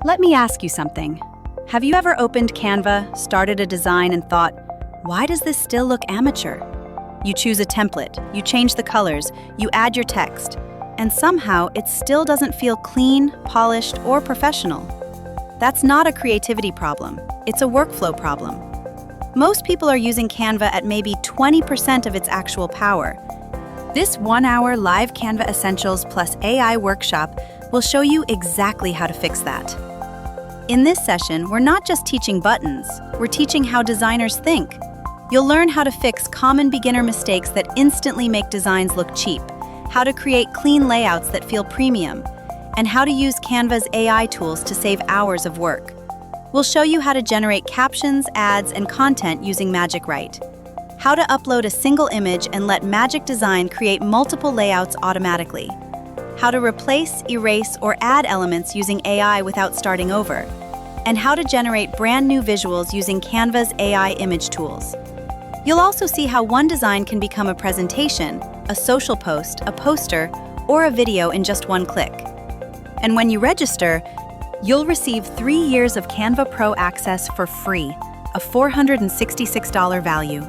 Let me ask you something. Have you ever opened Canva, started a design, and thought, why does this still look amateur? You choose a template, you change the colors, you add your text, and somehow it still doesn't feel clean, polished, or professional. That's not a creativity problem, it's a workflow problem. Most people are using Canva at maybe 20% of its actual power. This 1-hour live Canva Essentials plus AI workshop will show you exactly how to fix that. In this session, we're not just teaching buttons, we're teaching how designers think. You'll learn how to fix common beginner mistakes that instantly make designs look cheap, how to create clean layouts that feel premium, and how to use Canva's AI tools to save hours of work. We'll show you how to generate captions, ads, and content using Magic Write, how to upload a single image and let Magic Design create multiple layouts automatically, how to replace, erase, or add elements using AI without starting over, and how to generate brand new visuals using Canva's AI image tools. You'll also see how one design can become a presentation, a social post, a poster, or a video in just one click. And when you register, you'll receive 3 years of Canva Pro access for free, a $466 value,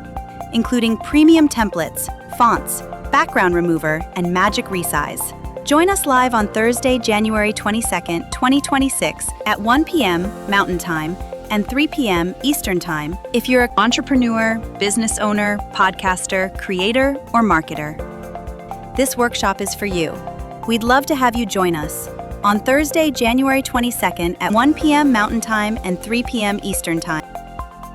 including premium templates, fonts, background remover, and magic resize. Join us live on Thursday, January 22nd, 2026 at 1 p.m. Mountain Time and 3 p.m. Eastern Time if you're an entrepreneur, business owner, podcaster, creator, or marketer. This workshop is for you. We'd love to have you join us on Thursday, January 22nd at 1 p.m. Mountain Time and 3 p.m. Eastern Time.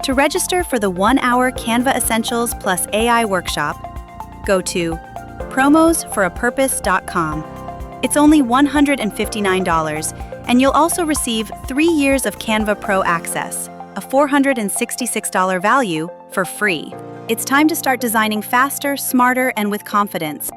To register for the 1-hour Canva Essentials plus AI workshop, go to promosforapurpose.com. It's only $159, and you'll also receive 3 years of Canva Pro access, a $466 value, for free. It's time to start designing faster, smarter, and with confidence.